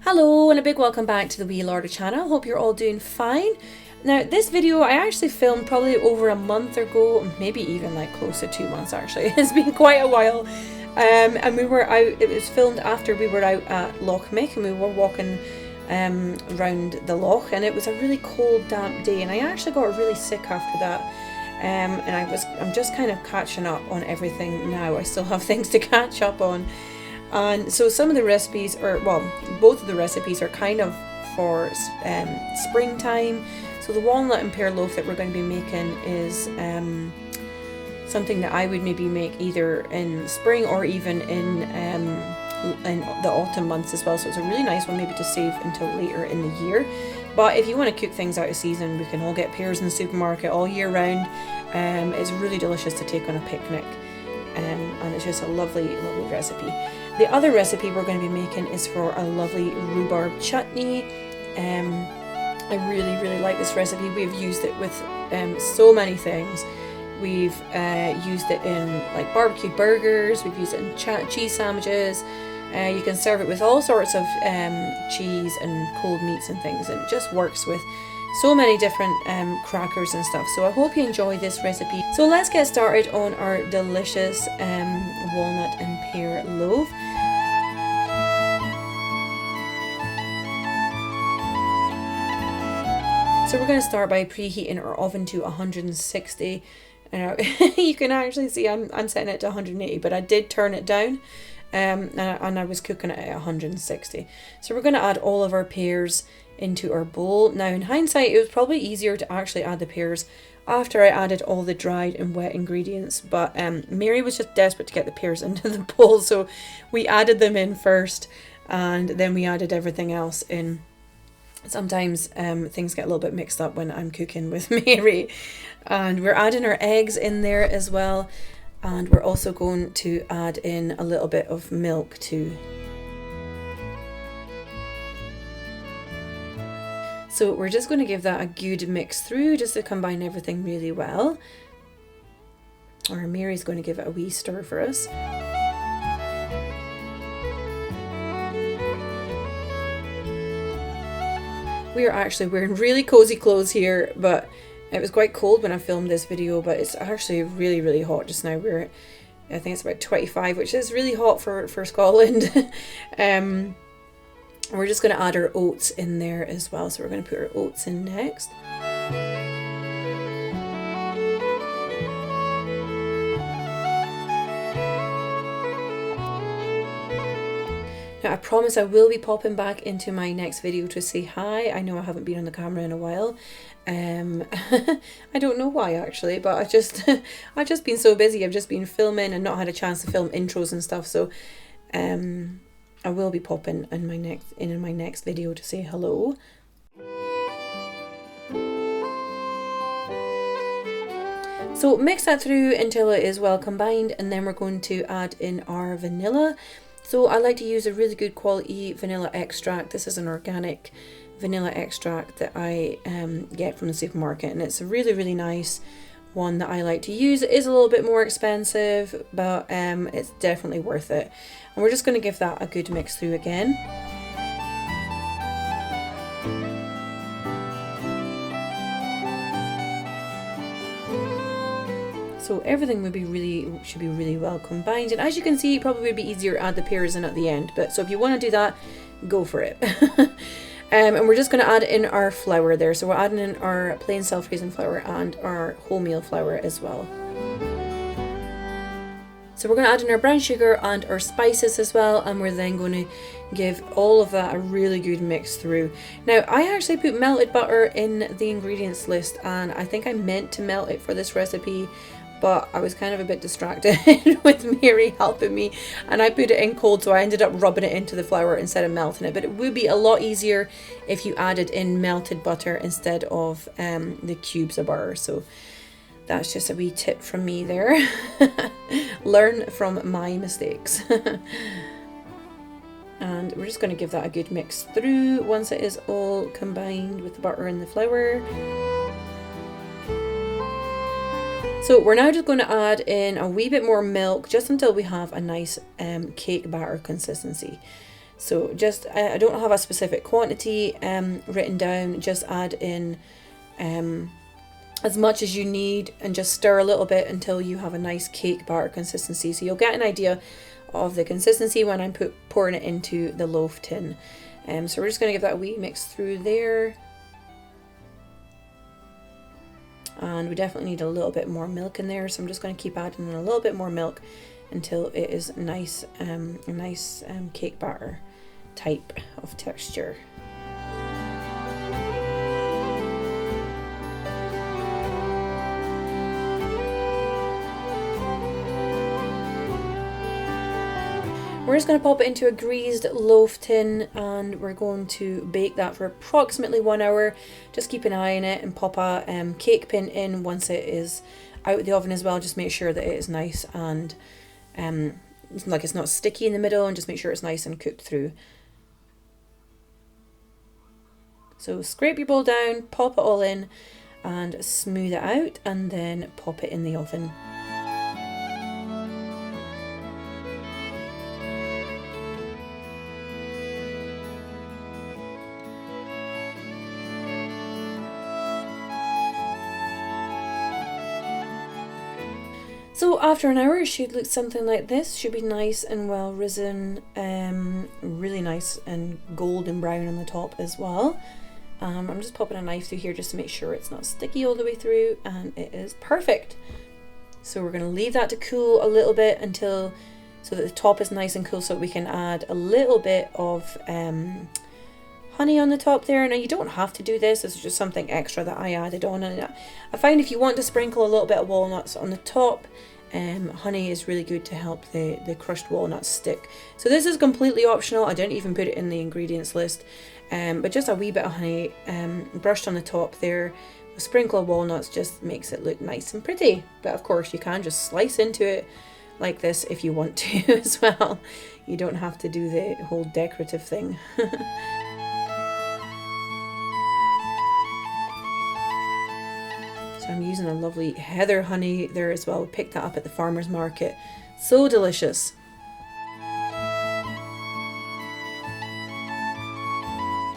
Hello and a big welcome back to the Wee Larder channel. Hope you're all doing fine. Now this video I actually filmed probably over a month ago, maybe even like close to 2 months actually. It's been quite a while. And it was filmed after we were out at Loch Mick and we were walking around the loch, and it was a really cold damp day and I actually got really sick after that. And I'm just kind of catching up on everything now. I still have things to catch up on. And so some of the recipes, both of the recipes are kind of for springtime. So the walnut and pear loaf that we're going to be making is something that I would maybe make either in spring or even in the autumn months as well. So it's a really nice one maybe to save until later in the year. But if you want to cook things out of season, we can all get pears in the supermarket all year round. It's really delicious to take on a picnic. And it's just a lovely, lovely recipe. The other recipe we're going to be making is for a lovely rhubarb chutney. I really, really like this recipe. We've used it with so many things. We've used it in like barbecued burgers. We've used it in cheese sandwiches. You can serve it with all sorts of cheese and cold meats and things, and it just works with so many different crackers and stuff. So I hope you enjoy this recipe. So let's get started on our delicious walnut and pear loaf. So we're going to start by preheating our oven to 160. You can actually see I'm setting it to 180, but I did turn it down and I was cooking it at 160. So we're going to add all of our pears into our bowl. Now in hindsight it was probably easier to actually add the pears after I added all the dried and wet ingredients, but Mary was just desperate to get the pears into the bowl, so we added them in first and then we added everything else in. Sometimes things get a little bit mixed up when I'm cooking with Mary. And we're adding our eggs in there as well, and we're also going to add in a little bit of milk too. So we're just going to give that a good mix through just to combine everything really well. Or Mary's going to give it a wee stir for us. We are actually wearing really cozy clothes here, but it was quite cold when I filmed this video, but it's actually really, really hot just now. I think it's about 25, which is really hot for Scotland. We're just going to add our oats in there as well. So we're going to put our oats in next. Now I promise I will be popping back into my next video to say hi. I know I haven't been on the camera in a while. I don't know why actually, but I've just been so busy. I've just been filming and not had a chance to film intros and stuff. So I will be popping in my next video to say hello. So mix that through until it is well combined, and then we're going to add in our vanilla. So I like to use a really good quality vanilla extract. This is an organic vanilla extract that I get from the supermarket, and it's a really, really nice one that I like to use. It is a little bit more expensive, but it's definitely worth it. And we're just going to give that a good mix through again. So everything should be really well combined, and as you can see, it probably would be easier to add the pears in at the end, but so if you want to do that, go for it. And we're just going to add in our flour there. So we're adding in our plain self-raising flour and our wholemeal flour as well. So we're going to add in our brown sugar and our spices as well, and we're then going to give all of that a really good mix through. Now I actually put melted butter in the ingredients list, and I think I meant to melt it for this recipe, but I was kind of a bit distracted with Mary helping me, and I put it in cold, so I ended up rubbing it into the flour instead of melting it. But it would be a lot easier if you added in melted butter instead of the cubes of butter. So that's just a wee tip from me there. Learn from my mistakes. And we're just going to give that a good mix through once it is all combined with the butter and the flour. So we're now just going to add in a wee bit more milk just until we have a nice cake batter consistency. So just, I don't have a specific quantity written down, just add in as much as you need and just stir a little bit until you have a nice cake batter consistency. So you'll get an idea of the consistency when I'm pouring it into the loaf tin. So we're just going to give that a wee mix through there. And we definitely need a little bit more milk in there, so I'm just going to keep adding in a little bit more milk until it is nice, a nice cake batter type of texture. We're just going to pop it into a greased loaf tin and we're going to bake that for approximately 1 hour. Just keep an eye on it and pop a cake pin in once it is out of the oven as well. Just make sure that it is nice and like it's not sticky in the middle, and just make sure it's nice and cooked through. So scrape your bowl down, pop it all in and smooth it out, and then pop it in the oven. So after an hour it should look something like this. Should be nice and well risen, really nice and golden brown on the top as well. I'm just popping a knife through here just to make sure it's not sticky all the way through, and it is perfect. So we're going to leave that to cool a little bit until, so that the top is nice and cool, so we can add a little bit of honey on the top there. Now you don't have to do this, this is just something extra that I added on, and I find if you want to sprinkle a little bit of walnuts on the top, honey is really good to help the crushed walnuts stick. So this is completely optional, I didn't even put it in the ingredients list, but just a wee bit of honey brushed on the top there. A sprinkle of walnuts just makes it look nice and pretty, but of course you can just slice into it like this if you want to as well. You don't have to do the whole decorative thing. So I'm using a lovely heather honey there as well. We picked that up at the farmer's market. So delicious.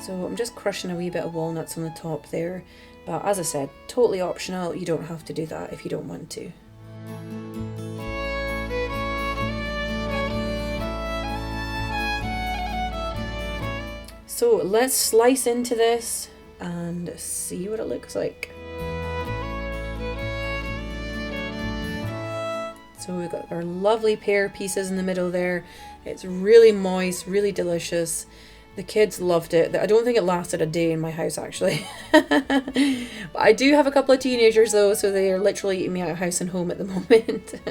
So I'm just crushing a wee bit of walnuts on the top there. But as I said, totally optional. You don't have to do that if you don't want to. So let's slice into this and see what it looks like. So we've got our lovely pear pieces in the middle there. It's really moist, really delicious. The kids loved it. I don't think it lasted a day in my house actually. But I do have a couple of teenagers though, so they are literally eating me out of house and home at the moment.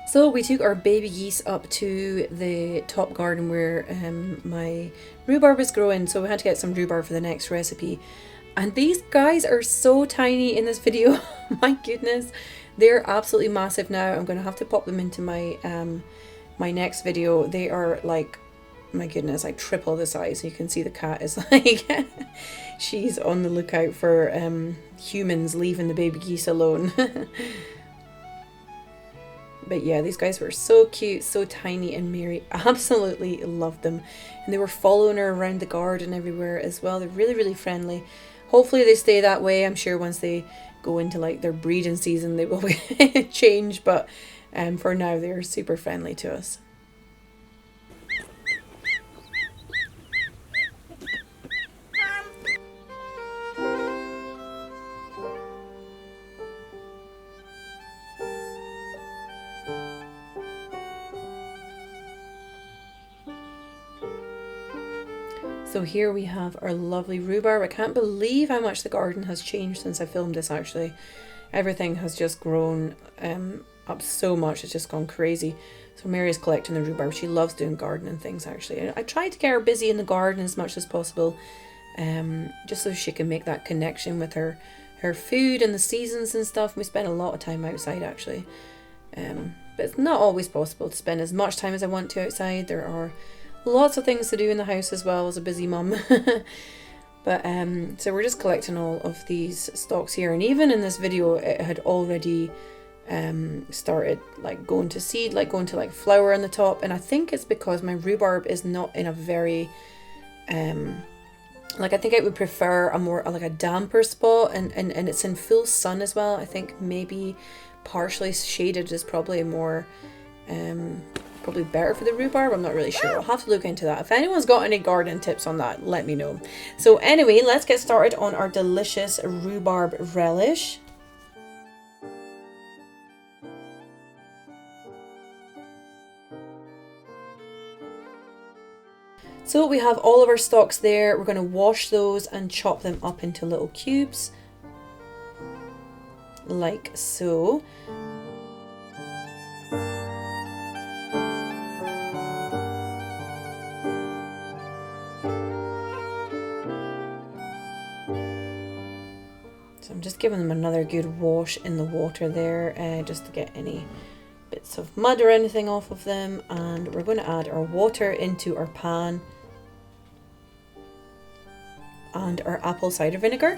So we took our baby geese up to the top garden where my rhubarb is growing, so we had to get some rhubarb for the next recipe. And these guys are so tiny in this video. My goodness, they're absolutely massive now. I'm going to have to pop them into my my next video. They are like, my goodness, like triple the size. You can see the cat is like, she's on the lookout for humans leaving the baby geese alone. But yeah, these guys were so cute, so tiny, and Mary absolutely loved them. And they were following her around the garden everywhere as well. They're really, really friendly. Hopefully they stay that way. I'm sure once they go into like their breeding season, they will change. But for now, they're super friendly to us. So here we have our lovely rhubarb. I can't believe how much the garden has changed since I filmed this actually. Everything has just grown up so much, it's just gone crazy. So Mary is collecting the rhubarb. She loves doing gardening things actually. I try to get her busy in the garden as much as possible, just so she can make that connection with her food and the seasons and stuff. We spend a lot of time outside actually. But it's not always possible to spend as much time as I want to outside. There are lots of things to do in the house as well as a busy mum. But so we're just collecting all of these stalks here, and even in this video it had already started like going to seed, like going to like flower on the top, and I think it's because my rhubarb is not in a very like, I think I would prefer a more like a damper spot, and it's in full sun as well. I think maybe partially shaded is probably more probably better for the rhubarb. I'm not really sure. I'll have to look into that. If anyone's got any garden tips on that, let me know. So anyway, let's get started on our delicious rhubarb relish. So we have all of our stalks there. We're going to wash those and chop them up into little cubes, like so. So I'm just giving them another good wash in the water there, just to get any bits of mud or anything off of them. And we're going to add our water into our pan and our apple cider vinegar.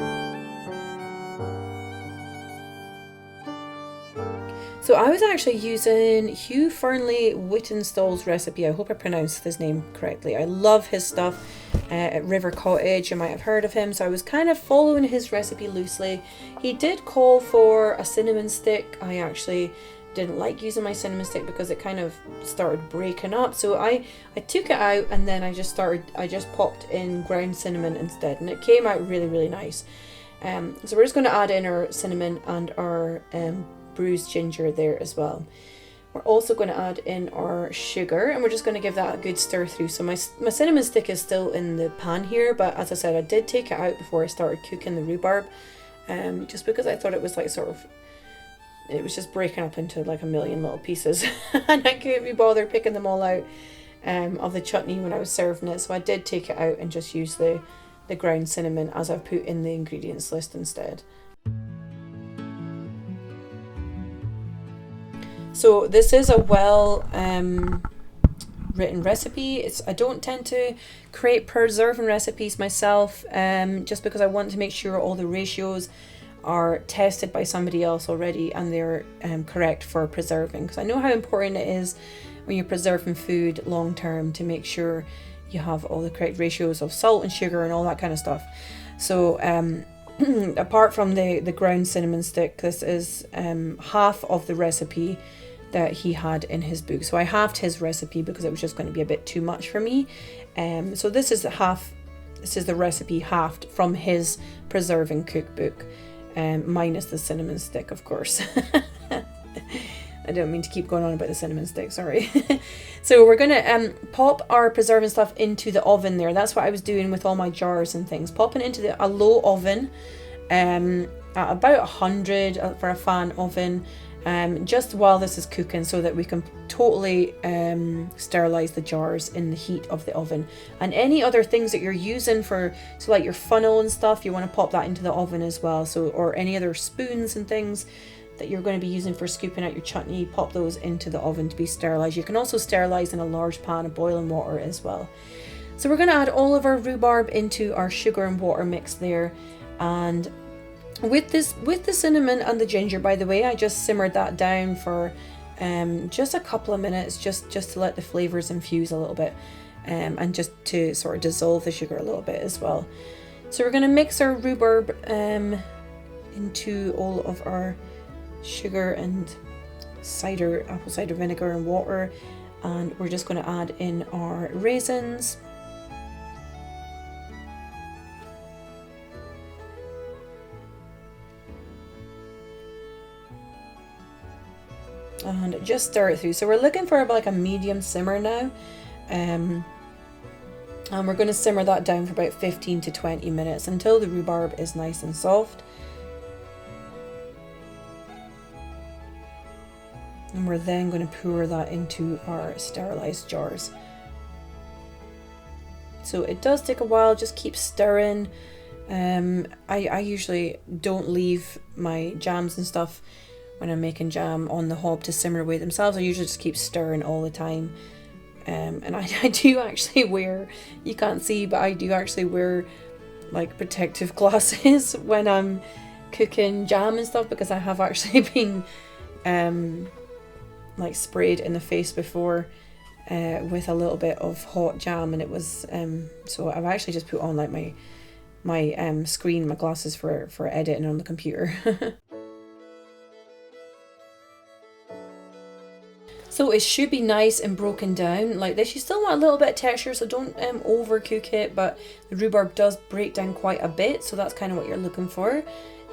So I was actually using Hugh Fernley Whittenstall's recipe. I hope I pronounced his name correctly. I love his stuff at River Cottage. You might have heard of him. So I was kind of following his recipe loosely. He did call for a cinnamon stick. I actually didn't like using my cinnamon stick because it kind of started breaking up. So I took it out, and then I just popped in ground cinnamon instead, and it came out really, really nice. So we're just going to add in our cinnamon and our bruised ginger there as well. We're also going to add in our sugar, and we're just going to give that a good stir through. So my cinnamon stick is still in the pan here, but as I said, I did take it out before I started cooking the rhubarb, just because I thought it was like it was just breaking up into like a million little pieces and I couldn't be bothered picking them all out of the chutney when I was serving it. So I did take it out and just use the ground cinnamon as I've put in the ingredients list instead. So this is a well written recipe. I don't tend to create preserving recipes myself, just because I want to make sure all the ratios are tested by somebody else already and they're correct for preserving, because I know how important it is when you're preserving food long term to make sure you have all the correct ratios of salt and sugar and all that kind of stuff. So apart from the ground cinnamon stick, this is half of the recipe that he had in his book. So I halved his recipe because it was just going to be a bit too much for me. So this is the recipe halved from his preserving cookbook. Minus the cinnamon stick, of course. I don't mean to keep going on about the cinnamon stick, sorry. So we're going to pop our preserving stuff into the oven there. That's what I was doing with all my jars and things. Popping into a low oven at about 100 for a fan oven, just while this is cooking, so that we can totally sterilize the jars in the heat of the oven. And any other things that you're using so like your funnel and stuff, you want to pop that into the oven as well. So, or any other spoons and things that you're going to be using for scooping out your chutney, pop those into the oven to be sterilized. You can also sterilize in a large pan of boiling water as well. So we're going to add all of our rhubarb into our sugar and water mix there. And with the cinnamon and the ginger, by the way, I just simmered that down for just a couple of minutes, just to let the flavors infuse a little bit, and just to sort of dissolve the sugar a little bit as well. So we're going to mix our rhubarb into all of our sugar and apple cider vinegar and water, and we're just going to add in our raisins. And just stir it through. So we're looking for like a medium simmer now, and we're going to simmer that down for about 15 to 20 minutes until the rhubarb is nice and soft. And we're then going to pour that into our sterilized jars. So it does take a while, just keep stirring. I usually don't leave my jams and stuff when I'm making jam on the hob to simmer away themselves. I usually just keep stirring all the time, And I do actually wear, you can't see, but I do actually wear like protective glasses when I'm cooking jam and stuff, because I have actually been like sprayed in the face before with a little bit of hot jam, and it was so I've actually just put on like my screen, my glasses for editing on the computer. So it should be nice and broken down like this. You still want a little bit of texture, so don't overcook it, but the rhubarb does break down quite a bit, so that's kind of what you're looking for.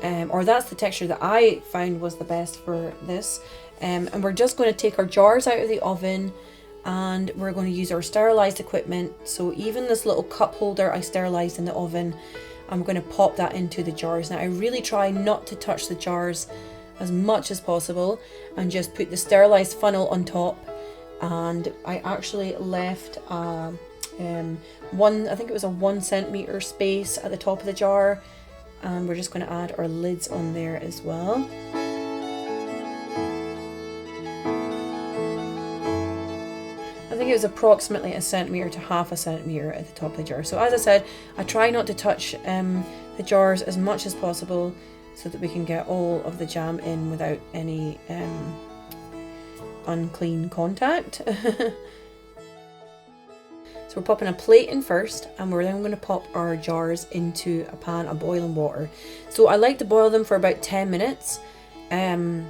Or that's the texture that I found was the best for this. And we're just going to take our jars out of the oven, and we're going to use our sterilized equipment. So even this little cup holder I sterilized in the oven, I'm going to pop that into the jars. Now I really try not to touch the jars as much as possible, and just put the sterilized funnel on top. And I actually left I think it was a 1 centimeter space at the top of the jar, and we're just going to add our lids on there as well. I think it was approximately 1 centimeter to half a centimeter at the top of the jar. So as I said, I try not to touch the jars as much as possible, so that we can get all of the jam in without any unclean contact. So we're popping a plate in first, and we're then going to pop our jars into a pan of boiling water. So I like to boil them for about 10 minutes, and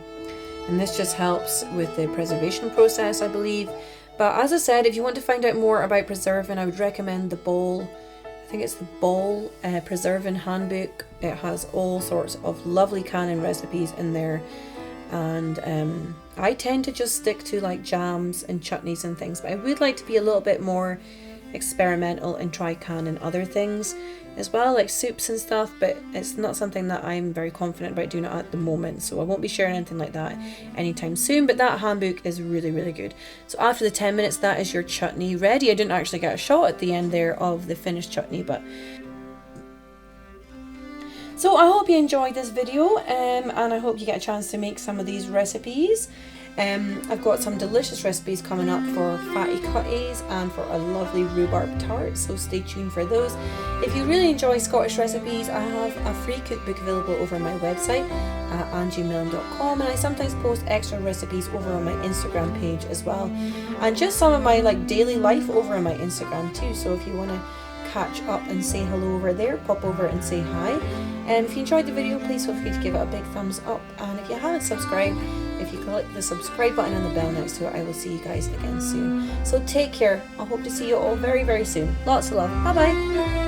this just helps with the preservation process, I believe. But as I said, if you want to find out more about preserving, I would recommend the Ball, I think it's the Ball Preserving Handbook. It has all sorts of lovely canning recipes in there, and I tend to just stick to like jams and chutneys and things, but I would like to be a little bit more experimental and try canning other things as well, like soups and stuff, but it's not something that I'm very confident about doing at the moment, so I won't be sharing anything like that anytime soon. But that handbook is really, really good. So after the 10 minutes, that is your chutney ready. I didn't actually get a shot at the end there of the finished chutney, but so I hope you enjoyed this video, and I hope you get a chance to make some of these recipes. I've got some delicious recipes coming up for fatty cutties and for a lovely rhubarb tart, so stay tuned for those. If you really enjoy Scottish recipes, I have a free cookbook available over on my website at angiemillen.com, and I sometimes post extra recipes over on my Instagram page as well, and just some of my like daily life over on my Instagram too. So if you want to catch up and say hello over there, pop over and say hi. And if you enjoyed the video, please feel free to give it a big thumbs up, and if you haven't subscribed, if you click the subscribe button and the bell next to it, I will see you guys again soon. So take care. I hope to see you all very, very soon. Lots of love. Bye bye.